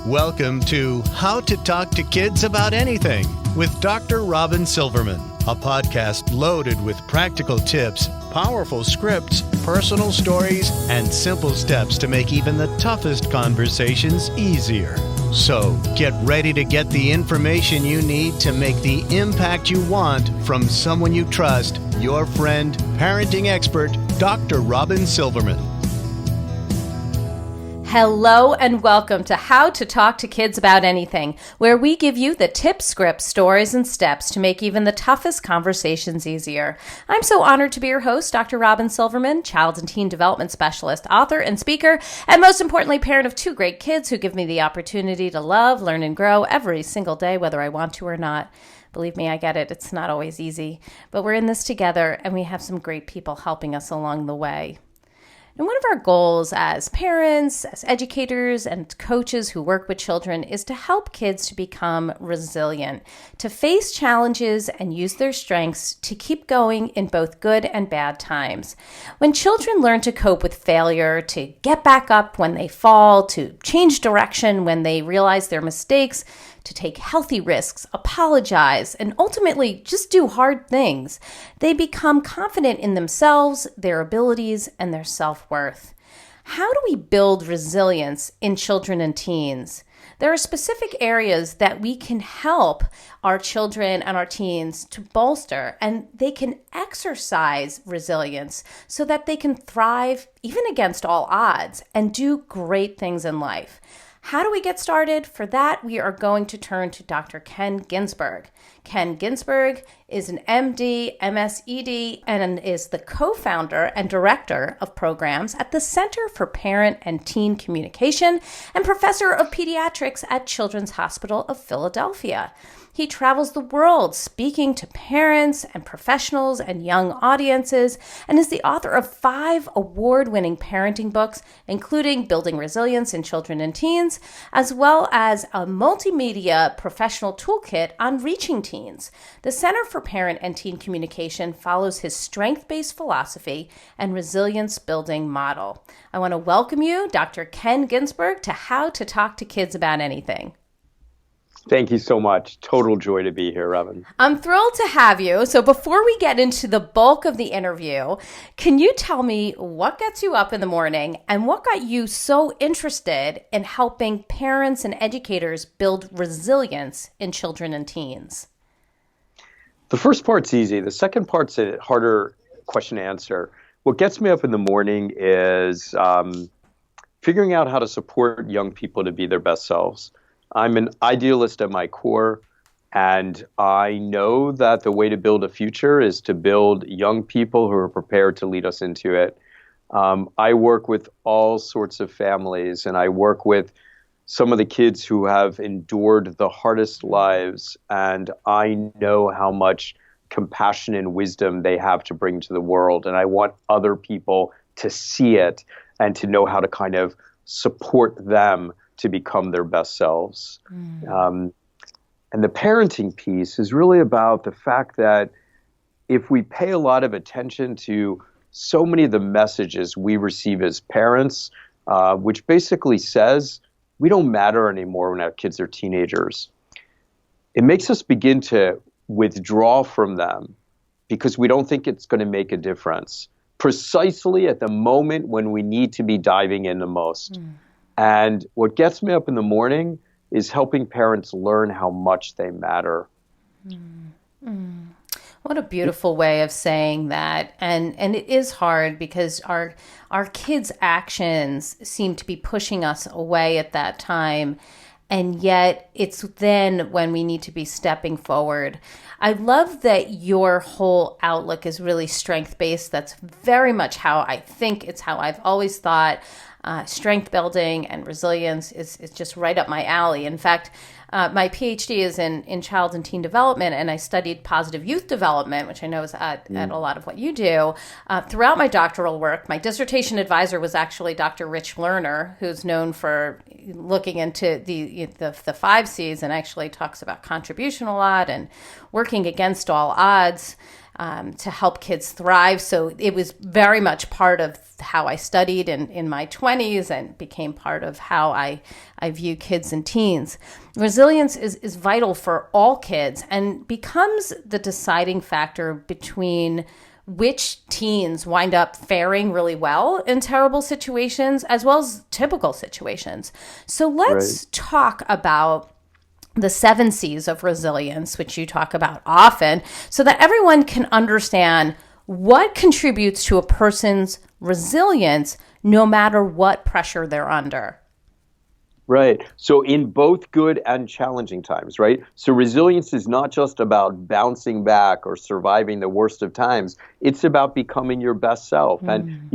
Welcome to How to Talk to Kids About Anything with Dr. Robyn Silverman, a podcast loaded with practical tips, powerful scripts, personal stories, and simple steps to make even the toughest conversations easier. So get ready to get the information you need to make the impact you want from someone you trust, your friend, parenting expert, Dr. Robyn Silverman. Hello and welcome to How to Talk to Kids About Anything, where we give you the tips, scripts, stories, and steps to make even the toughest conversations easier. I'm so honored to be your host, Dr. Robyn Silverman, child and teen development specialist, author, and speaker, and most importantly, parent of two great kids who give me the opportunity to love, learn, and grow every single day, whether I want to or not. Believe me, I get it. It's not always easy, but we're in this together, and we have some great people helping us along the way. And one of our goals as parents, as educators, and coaches who work with children is to help kids to become resilient, to face challenges and use their strengths to keep going in both good and bad times. When children learn to cope with failure, to get back up when they fall, to change direction when they realize their mistakes, to take healthy risks, apologize, and ultimately just do hard things, they become confident in themselves, their abilities, and their self-worth. How do we build resilience in children and teens? There are specific areas that we can help our children and our teens to bolster, and they can exercise resilience so that they can thrive even against all odds and do great things in life. How do we get started? For that, we are going to turn to Dr. Ken Ginsberg. Ken Ginsberg is an MD, MSED, and is the co-founder and director of programs at the Center for Parent and Teen Communication and professor of pediatrics at Children's Hospital of Philadelphia. He travels the world speaking to parents and professionals and young audiences and is the author of 5 award-winning parenting books, including Building Resilience in Children and Teens, as well as a multimedia professional toolkit on reaching teens. The Center for Parent and Teen Communication follows his strength-based philosophy and resilience-building model. I want to welcome you, Dr. Ken Ginsberg, to How to Talk to Kids About Anything. Thank you so much. Total joy to be here, Robyn. I'm thrilled to have you. So before we get into the bulk of the interview, can you tell me what gets you up in the morning and what got you so interested in helping parents and educators build resilience in children and teens? The first part's easy. The second part's a harder question to answer. What gets me up in the morning is figuring out how to support young people to be their best selves. I'm an idealist at my core, and I know that the way to build a future is to build young people who are prepared to lead us into it. I work with all sorts of families, and I work with some of the kids who have endured the hardest lives, and I know how much compassion and wisdom they have to bring to the world, and I want other people to see it and to know how to kind of support them to become their best selves. And the parenting piece is really about the fact that if we pay a lot of attention to so many of the messages we receive as parents, which basically says we don't matter anymore when our kids are teenagers, it makes us begin to withdraw from them because we don't think it's going to make a difference, precisely at the moment when we need to be diving in the most. And what gets me up in the morning is helping parents learn how much they matter. What a beautiful way of saying that. And it is hard because our kids' actions seem to be pushing us away at that time. And yet it's then when we need to be stepping forward. I love that your whole outlook is really strength-based. That's very much how I think. It's how I've always thought. Strength building and resilience is just right up my alley. In fact, my PhD is in child and teen development, and I studied positive youth development, which I know is at a lot of what you do. Throughout my doctoral work, my dissertation advisor was actually Dr. Rich Lerner, who's known for looking into the 5 C's and actually talks about contribution a lot and working against all odds. to help kids thrive. So it was very much part of how I studied in my 20s and became part of how I view kids and teens. Resilience is vital for all kids and becomes the deciding factor between which teens wind up faring really well in terrible situations as well as typical situations. So let's talk about the 7 C's of resilience, which you talk about often, so that everyone can understand what contributes to a person's resilience no matter what pressure they're under. Right. So in both good and challenging times, right? So resilience is not just about bouncing back or surviving the worst of times. It's about becoming your best self. And,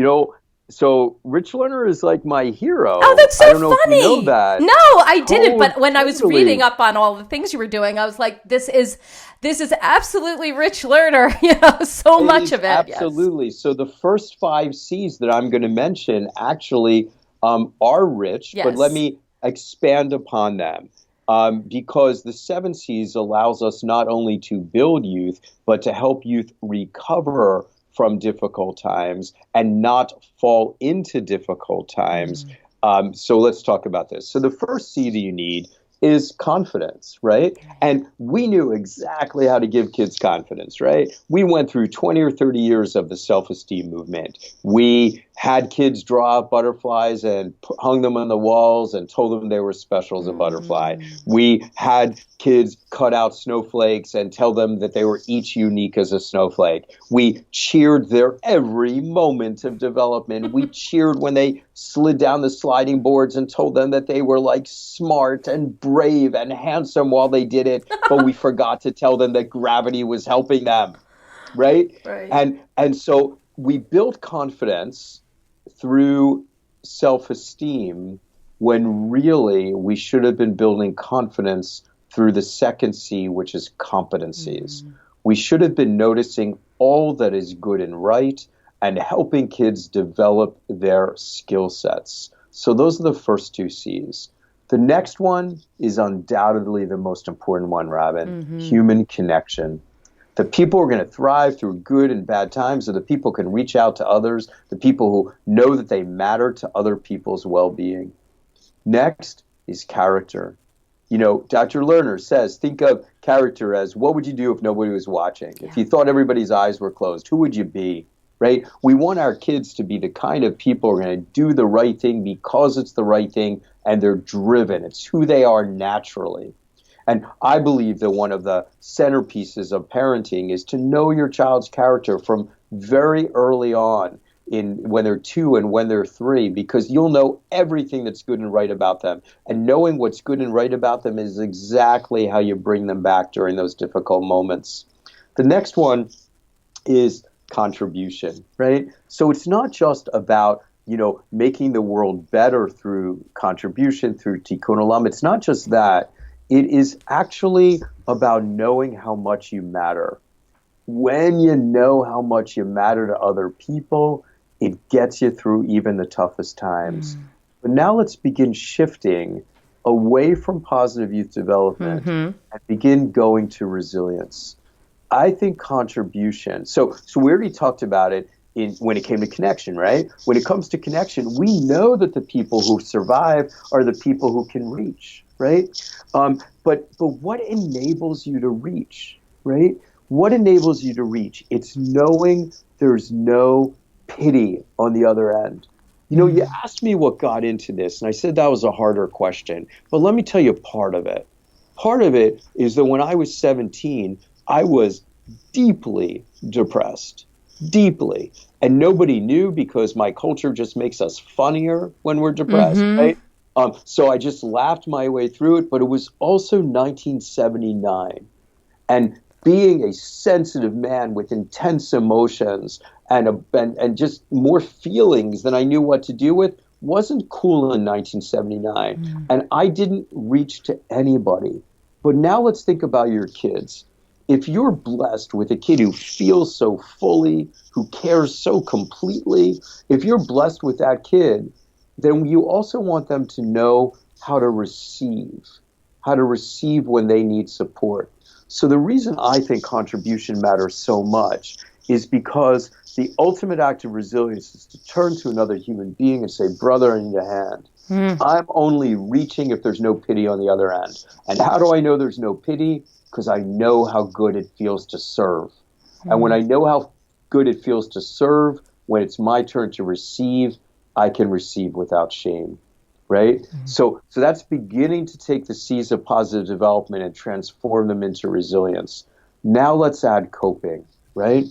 so Rich Lerner is like my hero. Oh, that's so I don't know funny. if you know that. No, I didn't. But when I was Totally. reading up on all the things you were doing, I was like, this is absolutely Rich Lerner. So much of it. Absolutely. Yes. So the first 5 C's that I'm going to mention actually are rich, but let me expand upon them. Because the 7 C's allows us not only to build youth, but to help youth recover from difficult times and not fall into difficult times. So let's talk about this. So the first C that you need is confidence, right? And we knew exactly how to give kids confidence, right? We went through 20 or 30 years of the self-esteem movement. We had kids draw out butterflies and hung them on the walls and told them they were special as a butterfly. We had kids cut out snowflakes and tell them that they were each unique as a snowflake. We cheered their every moment of development. We cheered when they slid down the sliding boards and told them that they were like smart and brave and handsome while they did it, but we forgot to tell them that gravity was helping them, right? And so we built confidence through self-esteem when really we should have been building confidence through the second C, which is competencies. We should have been noticing all that is good and right and helping kids develop their skill sets. So those are the first 2 C's. The next one is undoubtedly the most important one, Robyn, human connection. The people who are going to thrive through good and bad times are the people who can reach out to others, the people who know that they matter to other people's well-being. Next is character. Dr. Lerner says, think of character as what would you do if nobody was watching? If you thought everybody's eyes were closed, who would you be? Right? We want our kids to be the kind of people who are going to do the right thing because it's the right thing and they're driven. It's who they are naturally. And I believe that one of the centerpieces of parenting is to know your child's character from very early on when they're 2 and when they're 3, because you'll know everything that's good and right about them. And knowing what's good and right about them is exactly how you bring them back during those difficult moments. The next one is contribution, right? So it's not just about, making the world better through contribution, through tikkun olam. It's not just that. It is actually about knowing how much you matter. When you know how much you matter to other people, it gets you through even the toughest times. But now let's begin shifting away from positive youth development and begin going to resilience. I think contribution. So we already talked about it when it came to connection, right? When it comes to connection, we know that the people who survive are the people who can reach, right? But what enables you to reach, right? What enables you to reach? It's knowing there's no pity on the other end. You asked me what got into this, and I said that was a harder question. But let me tell you part of it. Part of it is that when I was 17, I was deeply depressed, deeply. And nobody knew because my culture just makes us funnier when we're depressed, right? So I just laughed my way through it, but it was also 1979. And being a sensitive man with intense emotions and just more feelings than I knew what to do with wasn't cool in 1979. And I didn't reach to anybody. But now let's think about your kids. If you're blessed with a kid who feels so fully, who cares so completely, if you're blessed with that kid, then you also want them to know how to receive when they need support. So the reason I think contribution matters so much is because the ultimate act of resilience is to turn to another human being and say, brother, I need a hand. I'm only reaching if there's no pity on the other end. And how do I know there's no pity? Because I know how good it feels to serve. And when I know how good it feels to serve, when it's my turn to receive, I can receive without shame, right? So that's beginning to take the seeds of positive development and transform them into resilience. Now let's add coping, right?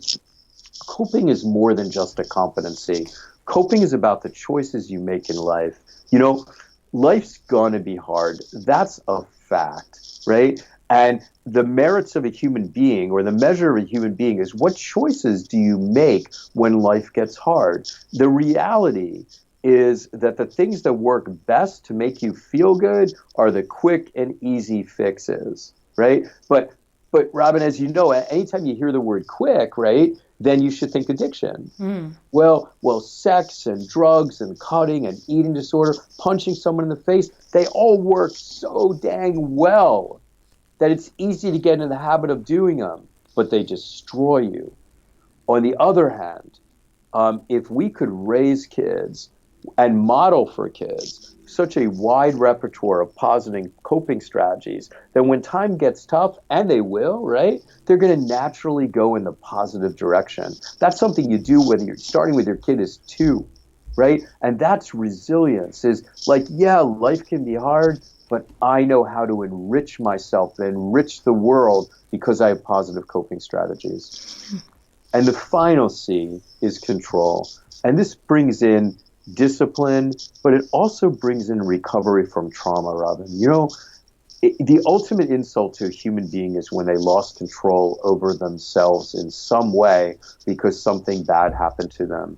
Coping is more than just a competency. Coping is about the choices you make in life. You know, life's gonna be hard. That's a fact, right? And the merits of a human being, or the measure of a human being, is what choices do you make when life gets hard? The reality is that the things that work best to make you feel good are the quick and easy fixes, right? But Robyn, as you know, anytime you hear the word quick, right, then you should think addiction. Well, sex and drugs and cutting and eating disorder, punching someone in the face, they all work so dang well that it's easy to get into the habit of doing them, but they destroy you. On the other hand, if we could raise kids and model for kids such a wide repertoire of positive coping strategies, then when time gets tough, and they will, right, they're going to naturally go in the positive direction. That's something you do whether you're starting with your kid is 2, right? And that's resilience, is like, yeah, life can be hard, but I know how to enrich myself and enrich the world because I have positive coping strategies. And the final C is control. And this brings in discipline, but it also brings in recovery from trauma, Robyn. You know, the ultimate insult to a human being is when they lost control over themselves in some way because something bad happened to them.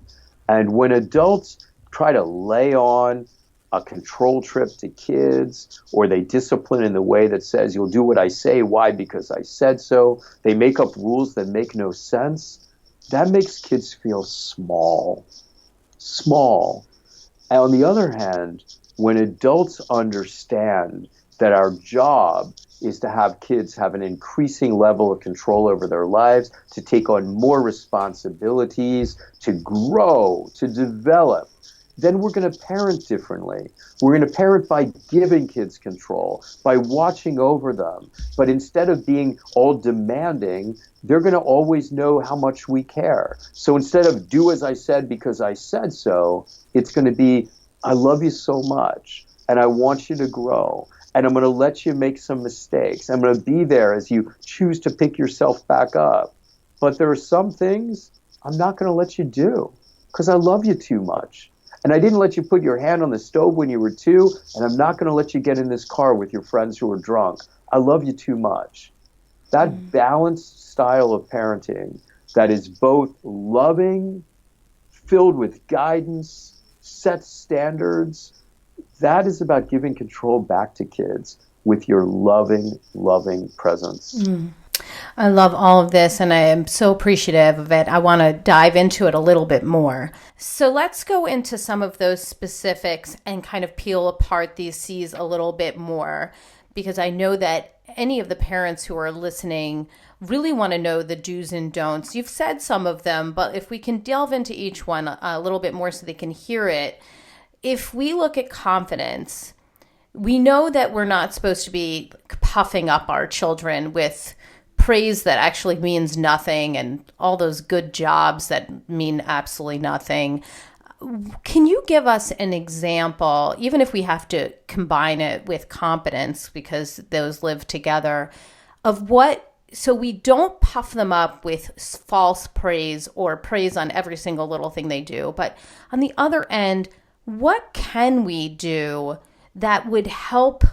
And when adults try to lay on a control trip to kids, or they discipline in the way that says, you'll do what I say, why? Because I said so. They make up rules that make no sense. That makes kids feel small. And on the other hand, when adults understand that our job is to have kids have an increasing level of control over their lives, to take on more responsibilities, to grow, to develop, then we're going to parent differently. We're going to parent by giving kids control, by watching over them. But instead of being all demanding, they're going to always know how much we care. So instead of do as I said because I said so, it's going to be, I love you so much and I want you to grow. And I'm going to let you make some mistakes. I'm going to be there as you choose to pick yourself back up. But there are some things I'm not going to let you do because I love you too much. And I didn't let you put your hand on the stove when you were 2, and I'm not going to let you get in this car with your friends who are drunk. I love you too much. That balanced style of parenting that is both loving, filled with guidance, sets standards, that is about giving control back to kids with your loving, loving presence. I love all of this, and I am so appreciative of it. I want to dive into it a little bit more. So let's go into some of those specifics and kind of peel apart these C's a little bit more, because I know that any of the parents who are listening really want to know the do's and don'ts. You've said some of them, but if we can delve into each one a little bit more so they can hear it. If we look at confidence, we know that we're not supposed to be puffing up our children with praise that actually means nothing and all those good jobs that mean absolutely nothing. Can you give us an example, even if we have to combine it with competence because those live together, of what, so we don't puff them up with false praise or praise on every single little thing they do, but on the other end, what can we do that would help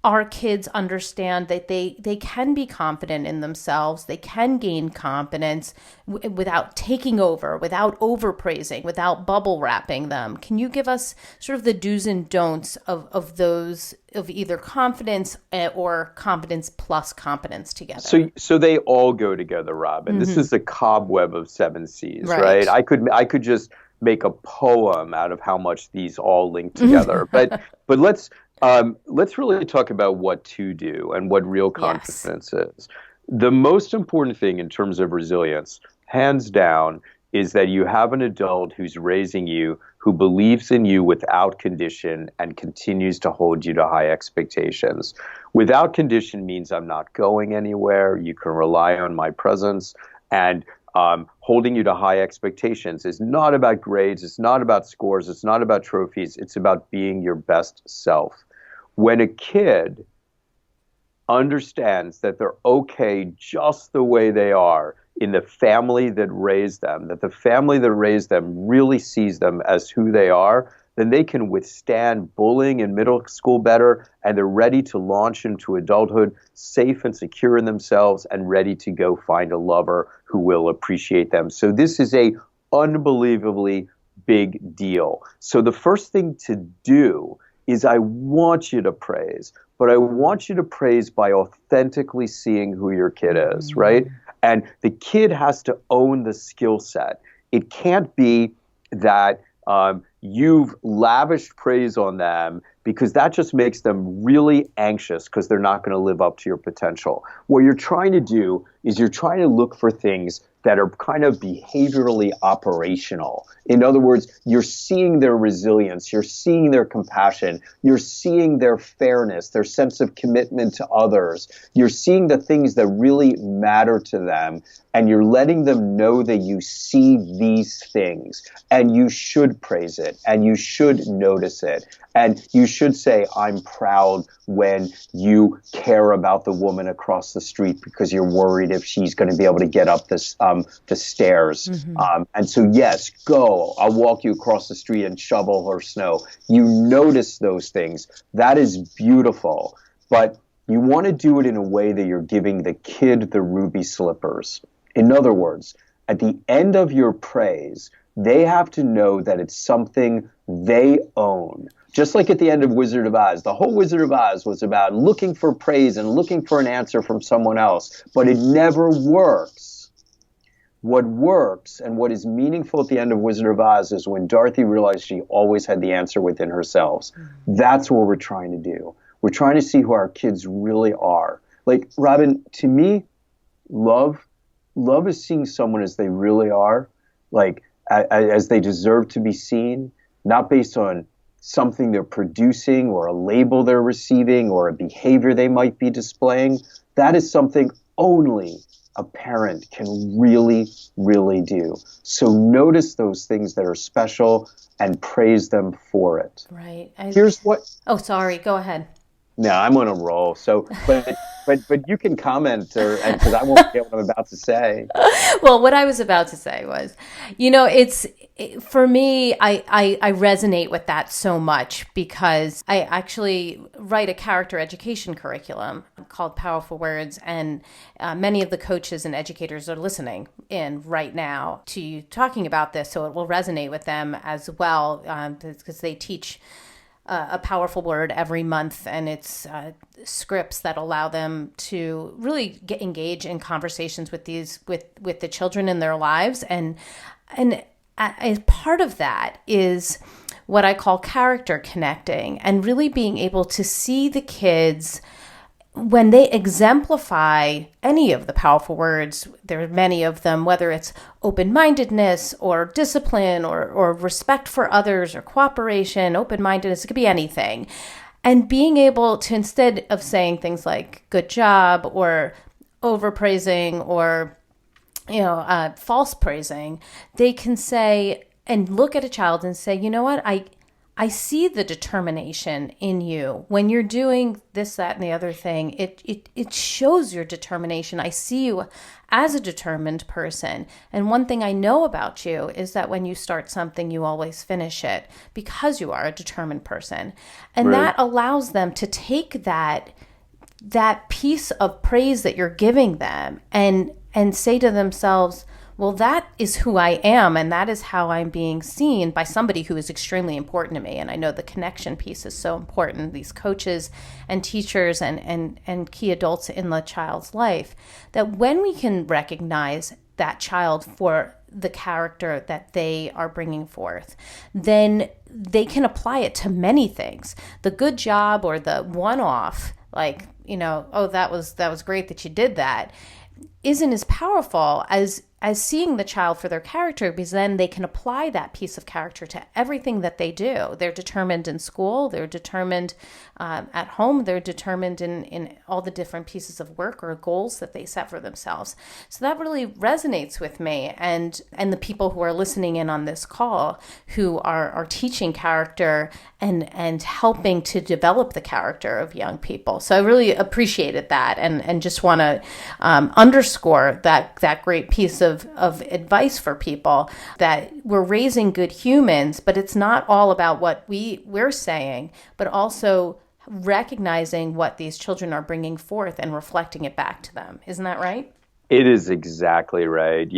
our kids understand that they can be confident in themselves, they can gain confidence without taking over, without overpraising, without bubble wrapping them? Can you give us sort of the do's and don'ts of those, of either confidence or competence plus competence together? So they all go together, Robyn. This is the cobweb of 7 C's, right? I could just make a poem out of how much these all link together. But let's Let's really talk about what to do and what real confidence is. The most important thing in terms of resilience, hands down, is that you have an adult who's raising you, who believes in you without condition and continues to hold you to high expectations. Without condition means I'm not going anywhere. You can rely on my presence. And holding you to high expectations is not about grades. It's not about scores. It's not about trophies. It's about being your best self. When a kid understands that they're okay just the way they are in the family that raised them, that the family that raised them really sees them as who they are, then they can withstand bullying in middle school better, and they're ready to launch into adulthood safe and secure in themselves and ready to go find a lover who will appreciate them. So this is a unbelievably big deal. So the first thing to do is I want you to praise, but I want you to praise by authentically seeing who your kid is, right? And the kid has to own the skill set. It can't be that you've lavished praise on them, because that just makes them really anxious because they're not going to live up to your potential. What you're trying to do is you're trying to look for things that are kind of behaviorally operational. In other words, you're seeing their resilience, you're seeing their compassion, you're seeing their fairness, their sense of commitment to others. You're seeing the things that really matter to them, and you're letting them know that you see these things, and you should praise it, and you should notice it. And you should say, I'm proud when you care about the woman across the street because you're worried if she's going to be able to get up the stairs. And so, yes, go. I'll walk you across the street and shovel her snow. You notice those things. That is beautiful. But you want to do it in a way that you're giving the kid the ruby slippers. In other words, at the end of your praise, they have to know that it's something they own. Just like at the end of Wizard of Oz, the whole Wizard of Oz was about looking for praise and looking for an answer from someone else, but it never works. What works and what is meaningful at the end of Wizard of Oz is when Dorothy realized she always had the answer within herself. That's what we're trying to do. We're trying to see who our kids really are. Like, Robyn, to me, love is seeing someone as they really are, like as they deserve to be seen, not based on something they're producing or a label they're receiving or a behavior they might be displaying. That is something only a parent can really, really do. So notice those things that are special and praise them for it. Right. Here's what... Oh, sorry. Go ahead. No, I'm on a roll. So, but you can comment, because I won't forget what I'm about to say. Well, what I was about to say was, for me, I resonate with that so much because I actually write a character education curriculum called Powerful Words, and many of the coaches and educators are listening in right now to you talking about this, so it will resonate with them as well, because they teach a powerful word every month, and it's scripts that allow them to really engage in conversations with the children in their lives, and as part of that is what I call character connecting, and really being able to see the kids when they exemplify any of the powerful words. There are many of them, whether it's open-mindedness or discipline or respect for others or cooperation, open-mindedness, it could be anything. And being able to, instead of saying things like good job or overpraising or false praising, they can say and look at a child and say, you know what, I see the determination in you. When you're doing this, that, and the other thing, it shows your determination. I see you as a determined person. And one thing I know about you is that when you start something, you always finish it because you are a determined person. And Right. that allows them to take that piece of praise that you're giving them and say to themselves, well, that is who I am, and that is how I'm being seen by somebody who is extremely important to me. And I know the connection piece is so important, these coaches and teachers and key adults in the child's life, that when we can recognize that child for the character that they are bringing forth, then they can apply it to many things. The good job or the one-off, like, oh, that was great that you did that, isn't as powerful as seeing the child for their character, because then they can apply that piece of character to everything that they do. They're determined in school, they're determined at home, they're determined in all the different pieces of work or goals that they set for themselves. So that really resonates with me and the people who are listening in on this call who are teaching character and helping to develop the character of young people. So I really appreciated that and just want to underscore that great piece of advice for people, that we're raising good humans, but it's not all about what we're saying, but also recognizing what these children are bringing forth and reflecting it back to them. Isn't that right? It is exactly right.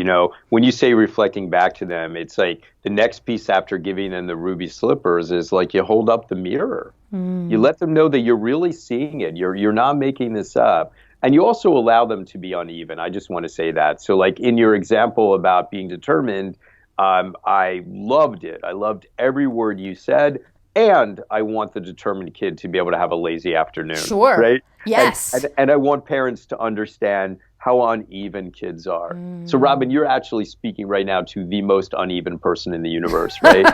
When you say reflecting back to them, it's like the next piece after giving them the ruby slippers is like you hold up the mirror. You let them know that you're really seeing it. You're not making this up. And you also allow them to be uneven. I just want to say that. So like in your example about being determined, I loved it. I loved every word you said. And I want the determined kid to be able to have a lazy afternoon. Sure. Right? Yes. And I want parents to understand how uneven kids are. So Robyn, you're actually speaking right now to the most uneven person in the universe, right?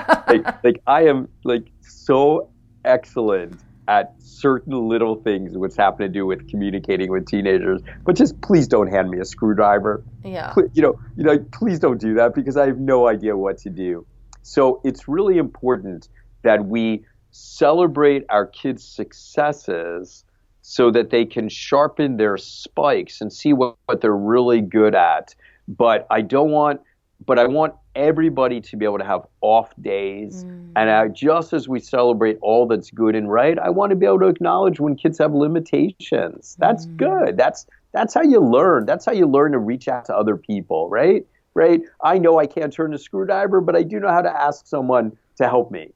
like I am like so excellent at certain little things which happen to do with communicating with teenagers, but just please don't hand me a screwdriver. Yeah. Please don't do that because I have no idea what to do. So it's really important that we celebrate our kids' successes so that they can sharpen their spikes and see what they're really good at. But I want everybody to be able to have off days. And just as we celebrate all that's good and right, I want to be able to acknowledge when kids have limitations. That's good. That's how you learn. That's how you learn to reach out to other people, right? Right? I know I can't turn a screwdriver, but I do know how to ask someone to help me,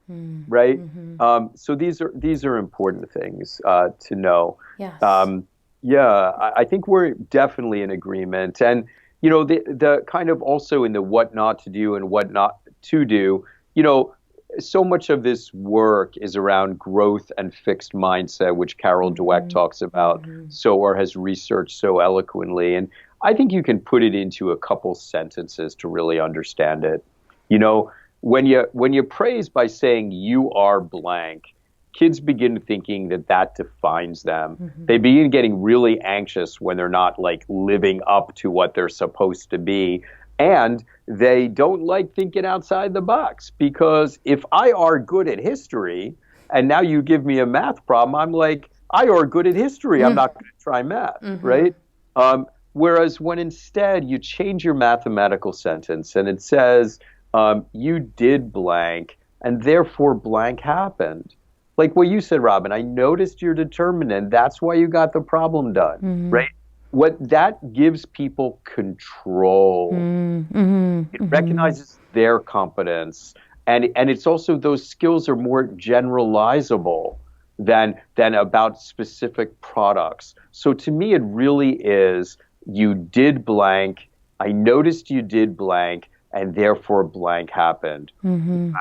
right? So these are important things to know. Yes. I think we're definitely in agreement. And the kind of also in the what not to do and what not to do, so much of this work is around growth and fixed mindset, which Carol Dweck talks about or has researched so eloquently. And I think you can put it into a couple sentences to really understand it. When you praise by saying you are blank, kids begin thinking that defines them. They begin getting really anxious when they're not like living up to what they're supposed to be. And they don't like thinking outside the box, because if I are good at history and now you give me a math problem, I'm like, I are good at history. I'm not going to try math, right? Whereas when instead you change your mathematical sentence and it says, you did blank and therefore blank happened. Like what you said, Robyn, I noticed you're determined and that's why you got the problem done, right? What that gives people control. It recognizes their competence. And it's also, those skills are more generalizable than about specific products. So to me, it really is, you did blank, I noticed you did blank, and therefore blank happened. Wow.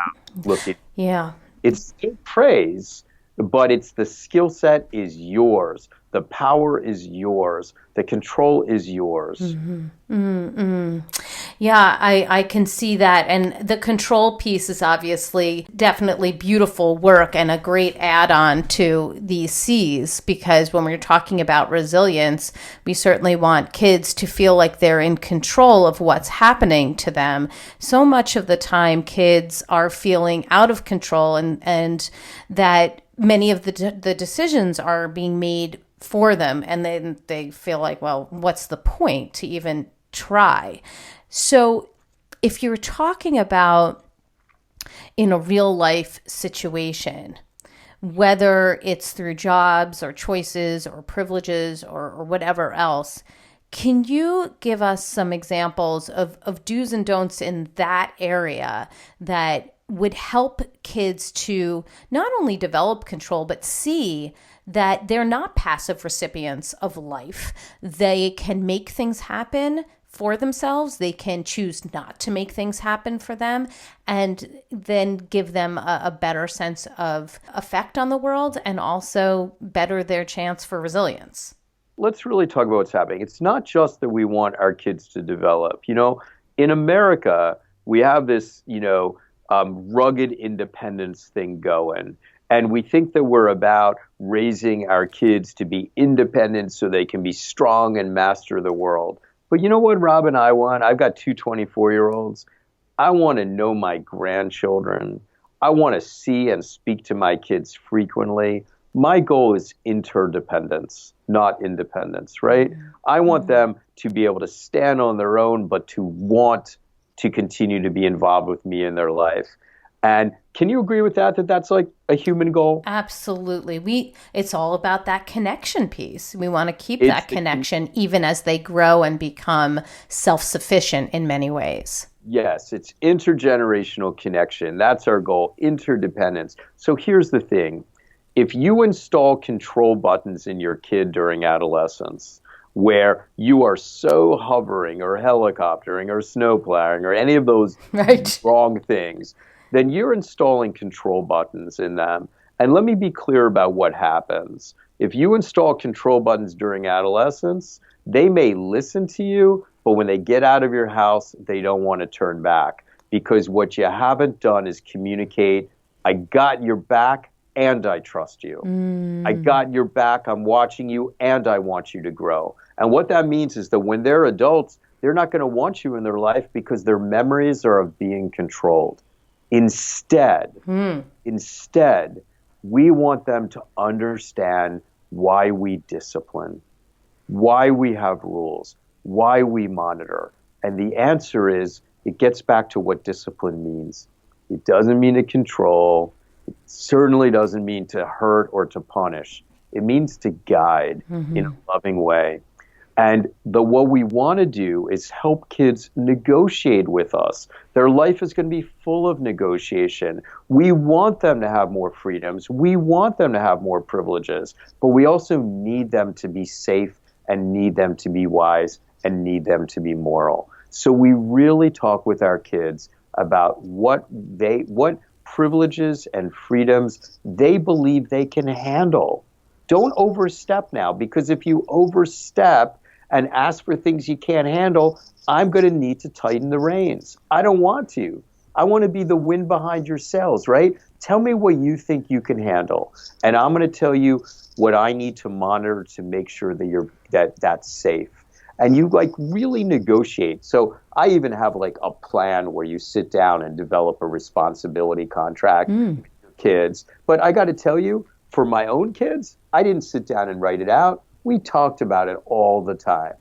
Look, it's still praise, but it's the skill set is yours. The power is yours. The control is yours. Yeah, I can see that. And the control piece is obviously definitely beautiful work and a great add-on to these C's, because when we're talking about resilience, we certainly want kids to feel like they're in control of what's happening to them. So much of the time, kids are feeling out of control and that many of the decisions are being made for them, and then they feel like, well, what's the point to even try? So if you're talking about in a real life situation, whether it's through jobs or choices or privileges or whatever else, can you give us some examples of do's and don'ts in that area that would help kids to not only develop control, but see that they're not passive recipients of life? They can make things happen for themselves. They can choose not to make things happen for them, and then give them a better sense of effect on the world, and also better their chance for resilience. Let's really talk about what's happening. It's not just that we want our kids to develop. In America, we have this, rugged independence thing going. And we think that we're about raising our kids to be independent so they can be strong and master the world. But you know what, Robyn, I want? I've got two 24-year-olds. I want to know my grandchildren. I want to see and speak to my kids frequently. My goal is interdependence, not independence, right? I want them to be able to stand on their own, but to want to continue to be involved with me in their life. And can you agree with that that's like a human goal? Absolutely. It's all about that connection piece. We want to keep that connection even as they grow and become self-sufficient in many ways. Yes, it's intergenerational connection. That's our goal, interdependence. So here's the thing. If you install control buttons in your kid during adolescence, where you are so hovering or helicoptering or snowplowing or any of those wrong things, then you're installing control buttons in them. And let me be clear about what happens. If you install control buttons during adolescence, they may listen to you, but when they get out of your house, they don't want to turn back. Because what you haven't done is communicate, I got your back and I trust you. I got your back, I'm watching you, and I want you to grow. And what that means is that when they're adults, they're not going to want you in their life because their memories are of being controlled. Instead, we want them to understand why we discipline, why we have rules, why we monitor. And the answer is, it gets back to what discipline means. It doesn't mean to control. It certainly doesn't mean to hurt or to punish. It means to guide in a loving way. And what we want to do is help kids negotiate with us. Their life is going to be full of negotiation. We want them to have more freedoms. We want them to have more privileges. But we also need them to be safe and need them to be wise and need them to be moral. So we really talk with our kids about what privileges and freedoms they believe they can handle. Don't overstep now, because if you overstep and ask for things you can't handle, I'm going to need to tighten the reins. I don't want to. I want to be the wind behind your sails, right? Tell me what you think you can handle, and I'm going to tell you what I need to monitor to make sure that that's safe. And you really negotiate. So I even have a plan where you sit down and develop a responsibility contract with your kids. But I got to tell you, for my own kids, I didn't sit down and write it out. We talked about it all the time.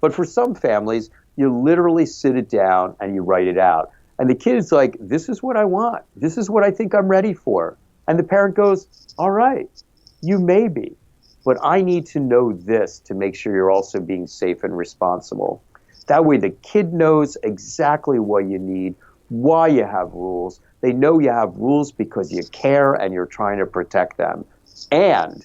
But for some families, you literally sit it down and you write it out. And the kid is like, this is what I want. This is what I think I'm ready for. And the parent goes, all right, you may be. But I need to know this to make sure you're also being safe and responsible. That way the kid knows exactly what you need, why you have rules. They know you have rules because you care and you're trying to protect them. And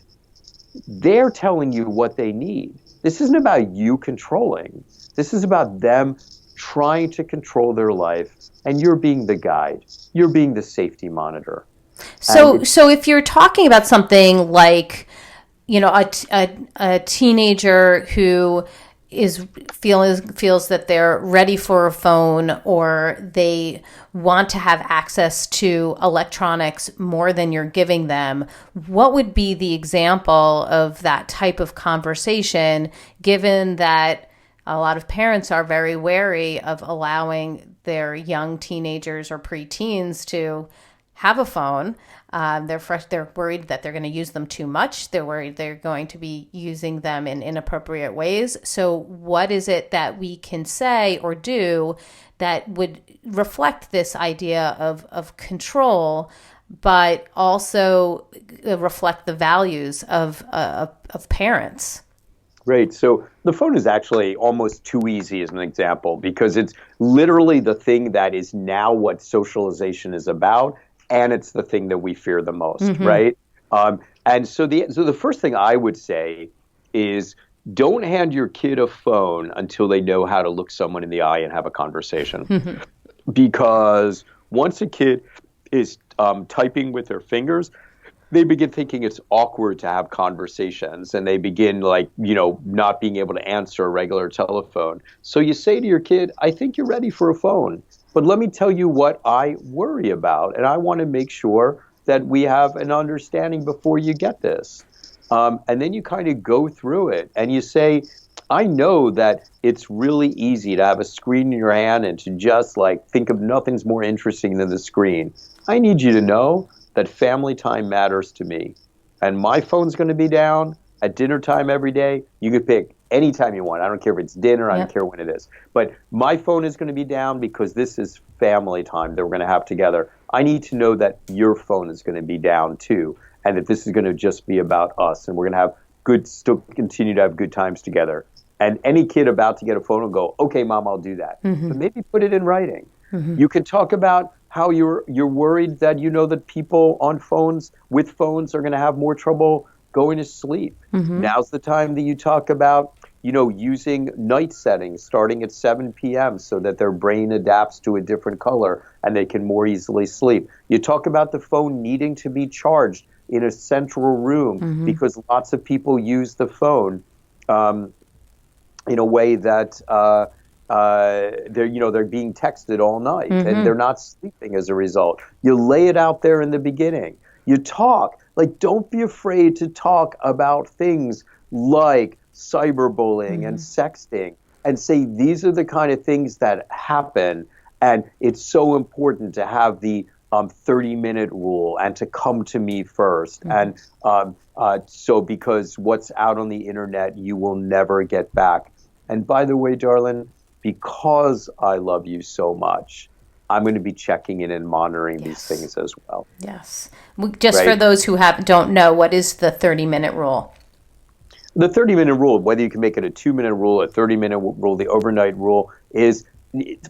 they're telling you what they need. This isn't about you controlling. This is about them trying to control their life, and you're being the guide. You're being the safety monitor. So if you're talking about something like, a teenager who feels that they're ready for a phone, or they want to have access to electronics more than you're giving them, what would be the example of that type of conversation, given that a lot of parents are very wary of allowing their young teenagers or preteens to have a phone? They're worried that they're going to use them too much. They're worried they're going to be using them in inappropriate ways. So what is it that we can say or do that would reflect this idea of control, but also reflect the values of parents? Right. So the phone is actually almost too easy as an example, because it's literally the thing that is now what socialization is about. And it's the thing that we fear the most, right? And so the first thing I would say is don't hand your kid a phone until they know how to look someone in the eye and have a conversation. Because once a kid is typing with their fingers, they begin thinking it's awkward to have conversations, and they begin not being able to answer a regular telephone. So you say to your kid, I think you're ready for a phone, but let me tell you what I worry about, and I want to make sure that we have an understanding before you get this. And then you kind of go through it and you say, I know that it's really easy to have a screen in your hand and to just think of nothing's more interesting than the screen. I need you to know that family time matters to me. And my phone's going to be down at dinner time every day. You can pick any time you want. I don't care if it's dinner. I don't care when it is. But my phone is going to be down because this is family time that we're going to have together. I need to know that your phone is going to be down too, and that this is going to just be about us, and we're going to still continue to have good times together. And any kid about to get a phone will go, okay, Mom, I'll do that. But maybe put it in writing. You can talk about how you're worried that that people on with phones are going to have more trouble going to sleep. Now's the time that you talk about, using night settings starting at 7 p.m. so that their brain adapts to a different color and they can more easily sleep. You talk about the phone needing to be charged in a central room because lots of people use the phone in a way that they're being texted all night and they're not sleeping as a result. You lay it out there in the beginning. You talk, don't be afraid to talk about things like cyberbullying and sexting, and say these are the kind of things that happen, and it's so important to have the 30-minute rule and to come to me first. And so because what's out on the internet, you will never get back. And by the way, darling, because I love you so much, I'm going to be checking in and monitoring these things as well. Yes. Just for those who don't know, what is the 30-minute rule? The 30-minute rule, whether you can make it a 2-minute rule, a 30-minute rule, the overnight rule, is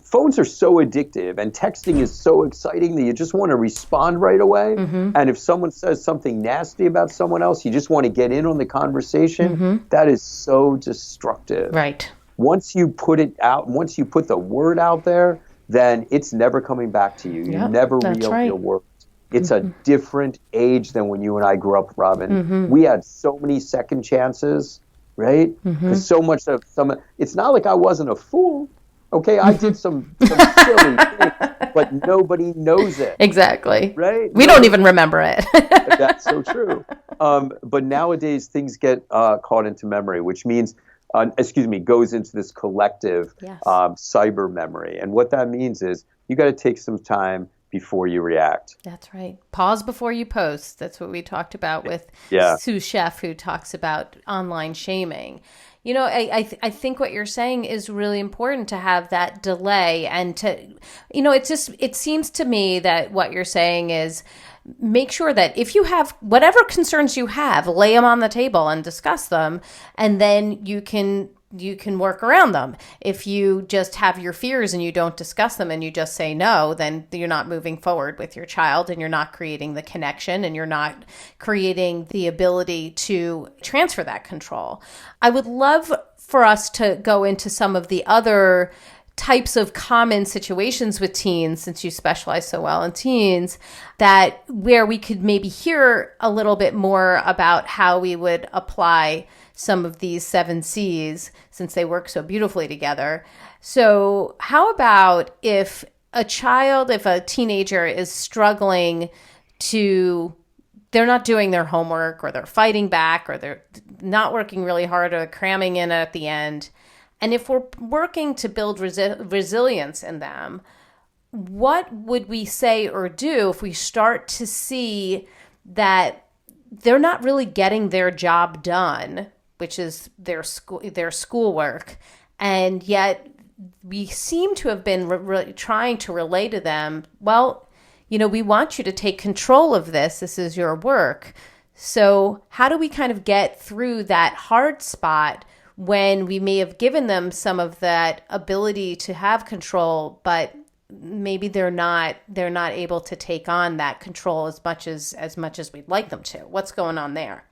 phones are so addictive and texting is so exciting that you just want to respond right away. And if someone says something nasty about someone else, you just want to get in on the conversation. That is so destructive. Right. Once you put it out, once you put the word out there, then it's never coming back to you. You never reopen your words. It's a different age than when you and I grew up, Robyn. We had so many second chances, right? Because so much of it's not like I wasn't a fool. Okay, I did some silly things, but nobody knows it. Exactly. Right? We don't even remember it. That's so true. But nowadays things get caught into memory, which means, goes into this collective cyber memory. And what that means is you got to take some time before you react. That's right. Pause before you post. That's what we talked about with Sue Sheff, who talks about online shaming. I think what you're saying is really important, to have that delay and to, it seems to me that what you're saying is make sure that if you have whatever concerns you have, lay them on the table and discuss them, and then you can work around them. If you just have your fears and you don't discuss them and you just say no, then you're not moving forward with your child, and you're not creating the connection, and you're not creating the ability to transfer that control. I would love for us to go into some of the other types of common situations with teens, since you specialize so well in teens, that where we could maybe hear a little bit more about how we would apply some of these 7 C's, since they work so beautifully together. So how about if a teenager is struggling they're not doing their homework, or they're fighting back, or they're not working really hard, or cramming in at the end. And if we're working to build resilience in them, what would we say or do if we start to see that they're not really getting their job done, which is their schoolwork, and yet we seem to have been trying to relay to them, well, we want you to take control of this. This is your work. So how do we kind of get through that hard spot when we may have given them some of that ability to have control, but maybe they're not able to take on that control as much as we'd like them to? What's going on there?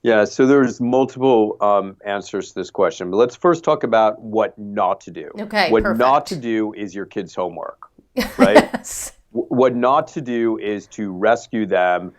Yeah, so there's multiple answers to this question, but let's first talk about what not to do. Okay, What perfect. not to do is your kids' homework, right? Yes. What not to do is to rescue them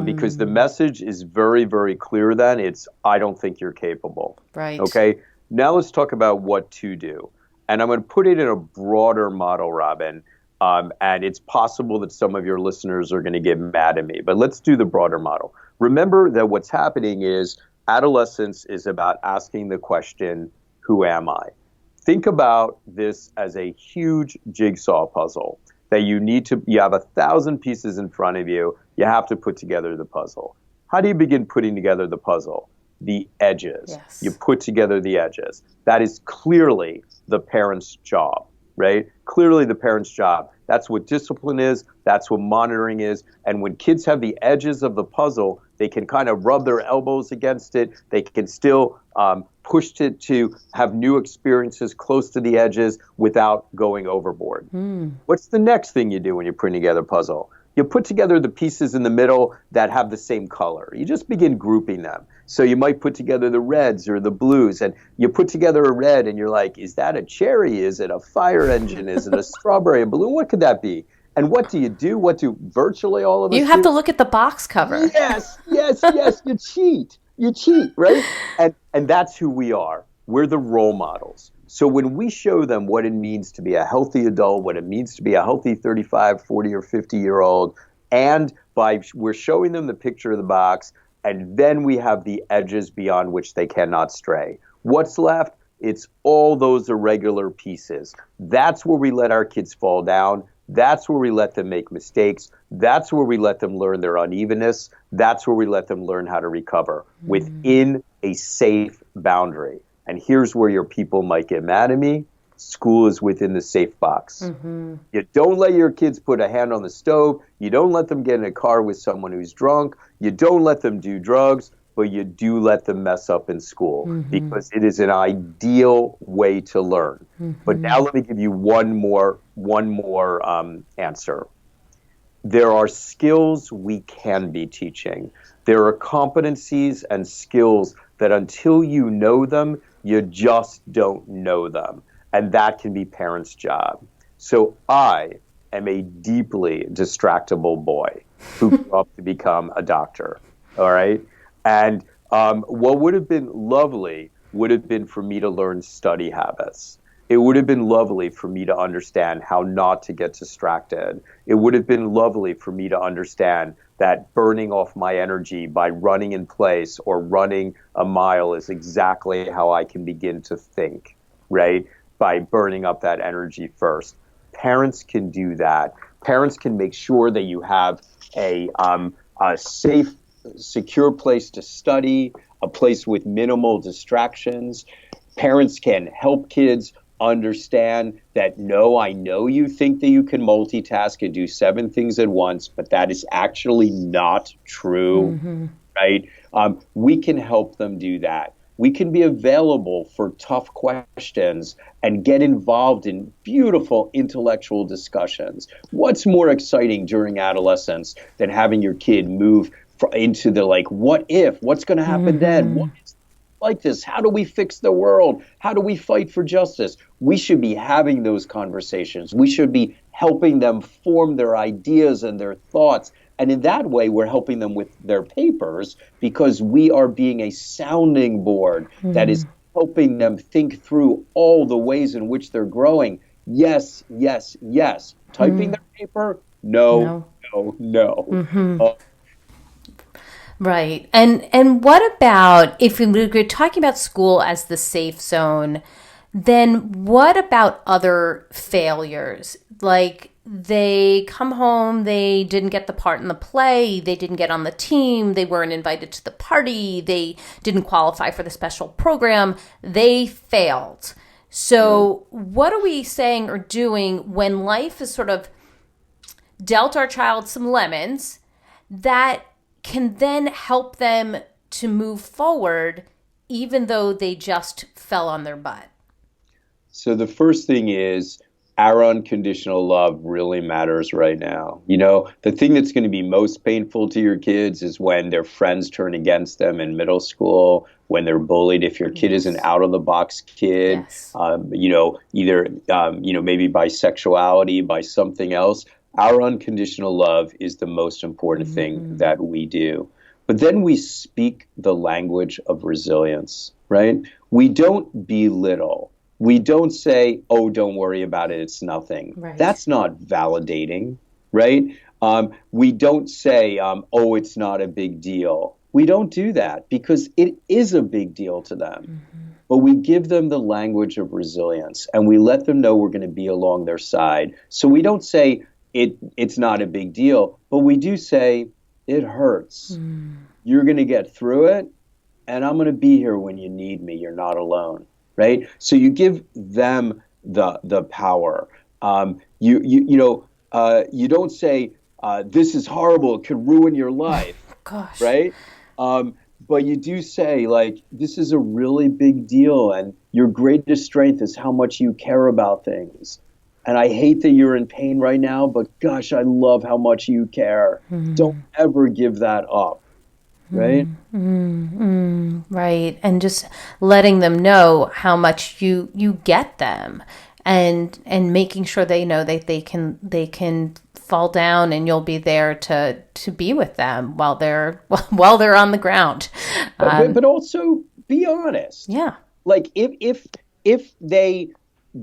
because the message is very, very clear then. It's, I don't think you're capable. Right. Okay, now let's talk about what to do. And I'm going to put it in a broader model, Robyn. And it's possible that some of your listeners are going to get mad at me, but let's do the broader model. Remember that what's happening is adolescence is about asking the question, who am I? Think about this as a huge jigsaw puzzle that you have 1,000 pieces in front of you. You have to put together the puzzle. How do you begin putting together the puzzle? The edges. Yes. You put together the edges. That is clearly the parent's job, right? Clearly the parent's job. That's what discipline is. That's what monitoring is. And when kids have the edges of the puzzle, they can kind of rub their elbows against it. They can still push it to have new experiences close to the edges without going overboard. What's the next thing you do when you're putting together a puzzle? You put together the pieces in the middle that have the same color. You just begin grouping them. So you might put together the reds or the blues, and you put together a red and you're like, is that a cherry? Is it a fire engine? Is it a strawberry, a balloon? What could that be? And what do you do? What do virtually all of us do? You have to look at the box cover. Yes. You cheat, right? And that's who we are. We're the role models. So when we show them what it means to be a healthy adult, what it means to be a healthy 35, 40, or 50-year-old, and we're showing them the picture of the box, and then we have the edges beyond which they cannot stray. What's left? It's all those irregular pieces. That's where we let our kids fall down. That's where we let them make mistakes. That's where we let them learn their unevenness. That's where we let them learn how to recover within a safe boundary. And here's where your people might get mad at me. School is within the safe box. You don't let your kids put a hand on the stove. You don't let them get in a car with someone who's drunk. You don't let them do drugs, but you do let them mess up in school because it is an ideal way to learn. But now let me give you one more answer. There are skills we can be teaching. There are competencies and skills that until you know them, you just don't know them. And that can be parents' job. So I am a deeply distractible boy who grew up to become a doctor, all right? And what would have been lovely would have been for me to learn study habits. It would have been lovely for me to understand how not to get distracted. It would have been lovely for me to understand that burning off my energy by running in place or running a mile is exactly how I can begin to think, right? By burning up that energy first. Parents can do that. Parents can make sure that you have a safe, secure place to study, a place with minimal distractions. Parents can help kids understand that, no, I know you think that you can multitask and do 7 things at once, but that is actually not true, right? We can help them do that. We can be available for tough questions and get involved in beautiful intellectual discussions. What's more exciting during adolescence than having your kid move into the what if? What's going to happen then? What is like this? How do we fix the world? How do we fight for justice? We should be having those conversations. We should be helping them form their ideas and their thoughts. And in that way, we're helping them with their papers because we are being a sounding board that is helping them think through all the ways in which they're growing. Yes, yes, yes. Typing their paper? No. Right. And what about, if we're talking about school as the safe zone, then what about other failures? Like they come home, they didn't get the part in the play, they didn't get on the team, they weren't invited to the party, they didn't qualify for the special program, they failed. So what are we saying or doing when life is sort of dealt our child some lemons that can then help them to move forward even though they just fell on their butt? So the first thing is our unconditional love really matters right now. The thing that's going to be most painful to your kids is when their friends turn against them in middle school, when they're bullied. If your kid is an out of the box kid, either maybe by sexuality, by something else, our unconditional love is the most important thing that we do. But then we speak the language of resilience, right? We don't belittle. We don't say, oh, don't worry about it, it's nothing. Right. That's not validating, right? We don't say, oh, it's not a big deal. We don't do that because it is a big deal to them. But we give them the language of resilience and we let them know we're going to be along their side. So we don't say it's not a big deal, but we do say it hurts. You're going to get through it and I'm going to be here when you need me. You're not alone. Right, so you give them the power. You don't say this is horrible. It could ruin your life. Gosh. Right, but you do say like this is a really big deal, and your greatest strength is how much you care about things. And I hate that you're in pain right now, but gosh, I love how much you care. Don't ever give that up. Right? Right. And just letting them know how much you get them and making sure they know that they can fall down and you'll be there to be with them while they're on the ground. But also be honest. Yeah. Like if they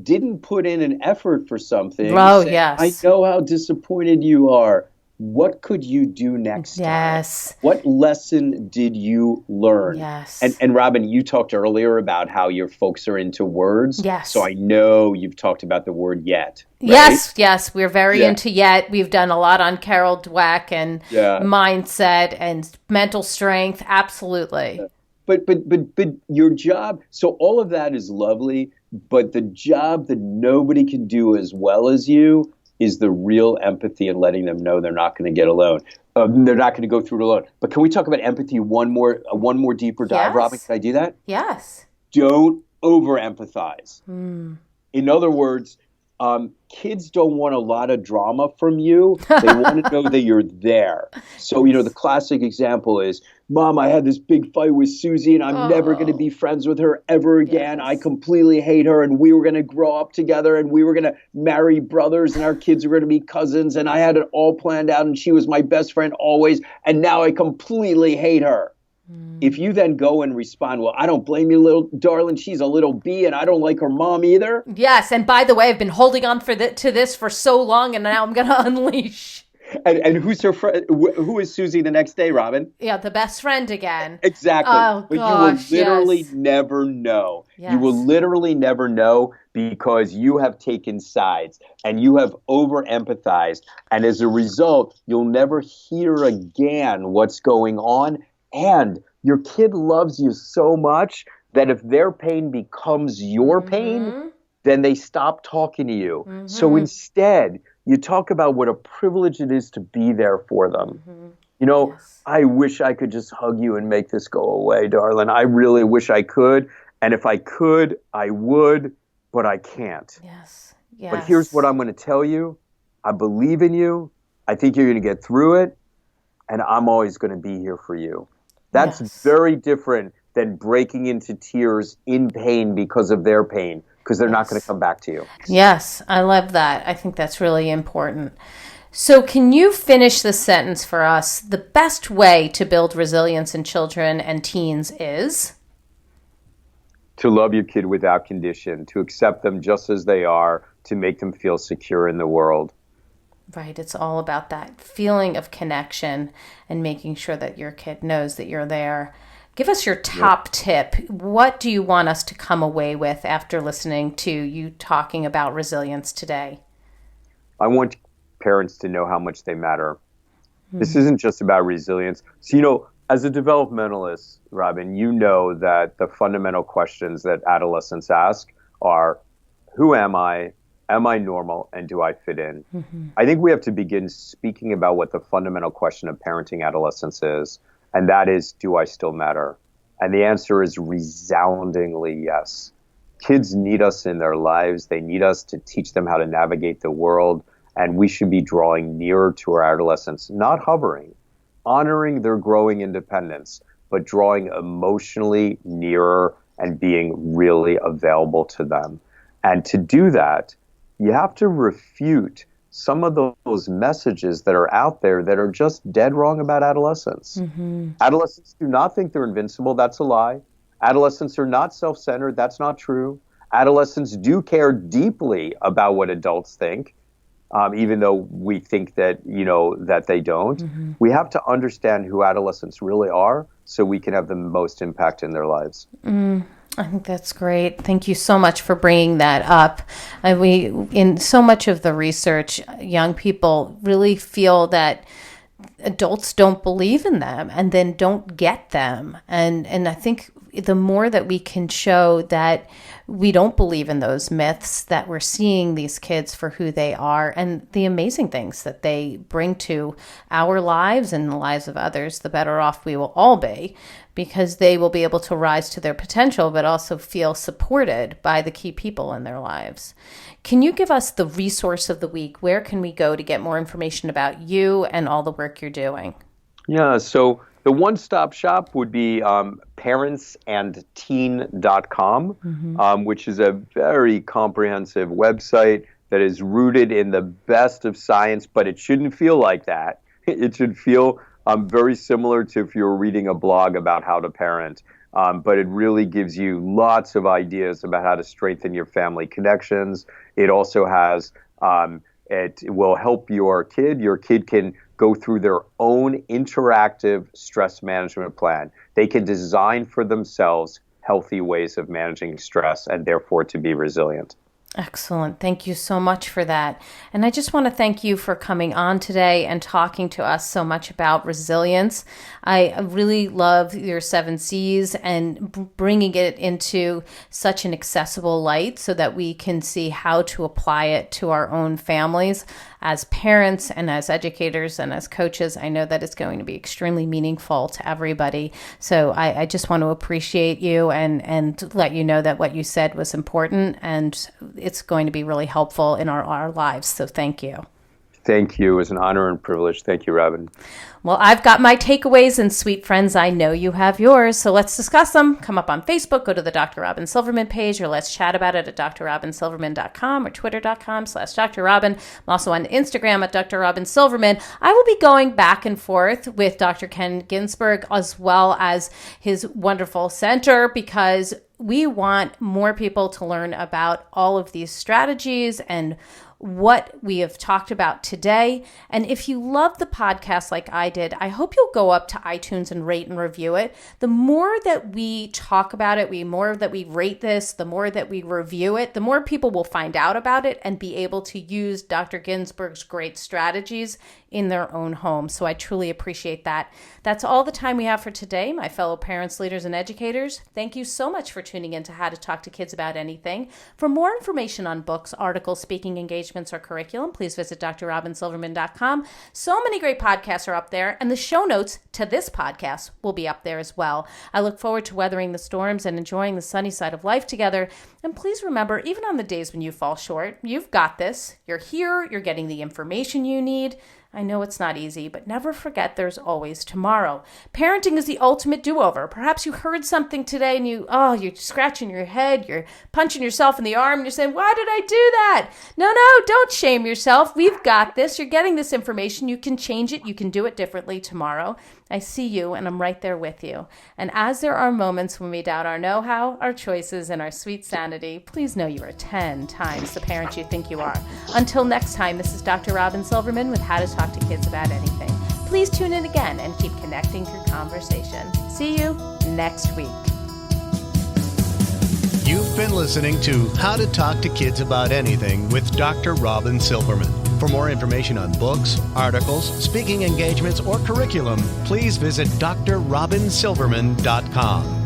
didn't put in an effort for something, yes. I know how disappointed you are. What could you do next time? What lesson did you learn? Yes. And Robyn, you talked earlier about how your folks are into words. Yes. So I know you've talked about the word yet. Right? Yes. We're very into yet. We've done a lot on Carol Dweck and mindset and mental strength. Absolutely. But your job, so all of that is lovely, but the job that nobody can do as well as you is the real empathy and letting them know they're not going to get alone. They're not going to go through it alone. But can we talk about empathy one more deeper dive, Robyn? Can I do that? Yes. Don't over-empathize. In other words, kids don't want a lot of drama from you. They want to know that you're there. So, the classic example is, Mom, I had this big fight with Susie and I'm never going to be friends with her ever again. I completely hate her and we were going to grow up together and we were going to marry brothers and our kids were going to be cousins and I had it all planned out and she was my best friend always and now I completely hate her. If you then go and respond, well, I don't blame you, little darling. She's a little bee and I don't like her mom either. Yes. And by the way, I've been holding on to this for so long and now I'm going to unleash. And who's her friend? Who is Susie the next day, Robyn? Yeah, the best friend again. Exactly. Oh, but gosh, you will literally never know. Yes. You will literally never know because you have taken sides and you have over-empathized. And as a result, you'll never hear again what's going on. And your kid loves you so much that if their pain becomes your pain, then they stop talking to you. So instead, you talk about what a privilege it is to be there for them. I wish I could just hug you and make this go away, darling. I really wish I could. And if I could, I would, but I can't. Yes. But here's what I'm going to tell you. I believe in you. I think you're going to get through it. And I'm always going to be here for you. That's very different than breaking into tears in pain because of their pain, because they're not going to come back to you. Yes, I love that. I think that's really important. So can you finish the sentence for us? The best way to build resilience in children and teens is? To love your kid without condition, to accept them just as they are, to make them feel secure in the world. Right. It's all about that feeling of connection and making sure that your kid knows that you're there. Give us your top tip. What do you want us to come away with after listening to you talking about resilience today? I want parents to know how much they matter. This isn't just about resilience. So, as a developmentalist, Robyn, you know that the fundamental questions that adolescents ask are, who am I? Am I normal? And do I fit in? I think we have to begin speaking about what the fundamental question of parenting adolescents is. And that is, do I still matter? And the answer is resoundingly yes. Kids need us in their lives. They need us to teach them how to navigate the world. And we should be drawing nearer to our adolescents, not hovering, honoring their growing independence, but drawing emotionally nearer and being really available to them. And to do that, you have to refute some of those messages that are out there that are just dead wrong about adolescents. Mm-hmm. Adolescents do not think they're invincible. That's a lie. Adolescents are not self-centered. That's not true. Adolescents do care deeply about what adults think, even though we think that, that they don't. Mm-hmm. We have to understand who adolescents really are so we can have the most impact in their lives. I think that's great. Thank you so much for bringing that up. In so much of the research, young people really feel that adults don't believe in them and then don't get them. And I think the more that we can show that we don't believe in those myths, that we're seeing these kids for who they are and the amazing things that they bring to our lives and the lives of others, the better off we will all be, because they will be able to rise to their potential, but also feel supported by the key people in their lives. Can you give us the resource of the week? Where can we go to get more information about you and all the work you're doing? Yeah, so the one-stop shop would be parentsandteen.com, mm-hmm. Which is a very comprehensive website that is rooted in the best of science, but it shouldn't feel like that. It should feel very similar to if you're reading a blog about how to parent. But it really gives you lots of ideas about how to strengthen your family connections. It also has, it will help your kid. Your kid can go through their own interactive stress management plan. They can design for themselves healthy ways of managing stress and therefore to be resilient. Excellent. Thank you so much for that. And I just want to thank you for coming on today and talking to us so much about resilience. I really love your 7 C's and bringing it into such an accessible light so that we can see how to apply it to our own families. As parents and as educators and as coaches, I know that it's going to be extremely meaningful to everybody. So I just want to appreciate you and let you know that what you said was important and it's going to be really helpful in our lives. So thank you. Thank you. It was an honor and privilege. Thank you, Robyn. Well, I've got my takeaways, and sweet friends, I know you have yours. So let's discuss them. Come up on Facebook, go to the Dr. Robyn Silverman page, or let's chat about it at drrobynsilverman.com or twitter.com/Dr. Robyn. I'm also on Instagram at Dr. Robyn Silverman. I will be going back and forth with Dr. Ken Ginsberg as well as his wonderful center because we want more people to learn about all of these strategies and what we have talked about today. And if you love the podcast like I did, I hope you'll go up to iTunes and rate and review it. The more that we talk about it, the more that we rate this, the more that we review it, the more people will find out about it and be able to use Dr. Ginsberg's great strategies in their own home. So I truly appreciate that. That's all the time we have for today, my fellow parents, leaders, and educators. Thank you so much for tuning in to How to Talk to Kids About Anything. For more information on books, articles, speaking engagements, or curriculum, please visit drrobynsilverman.com. So many great podcasts are up there, and the show notes to this podcast will be up there as well. I look forward to weathering the storms and enjoying the sunny side of life together. And please remember, even on the days when you fall short, you've got this. You're here. You're getting the information you need. I know it's not easy, but never forget there's always tomorrow. Parenting is the ultimate do-over. Perhaps you heard something today and you're scratching your head, you're punching yourself in the arm, and you're saying, why did I do that? No, don't shame yourself. We've got this. You're getting this information. You can change it. You can do it differently tomorrow. I see you, and I'm right there with you. And as there are moments when we doubt our know-how, our choices, and our sweet sanity, please know you are 10 times the parent you think you are. Until next time, this is Dr. Robyn Silverman with How to Talk to Kids About Anything. Please tune in again and keep connecting through conversation. See you next week. You've been listening to How to Talk to Kids About Anything with Dr. Robyn Silverman. For more information on books, articles, speaking engagements, or curriculum, please visit drrobynsilverman.com.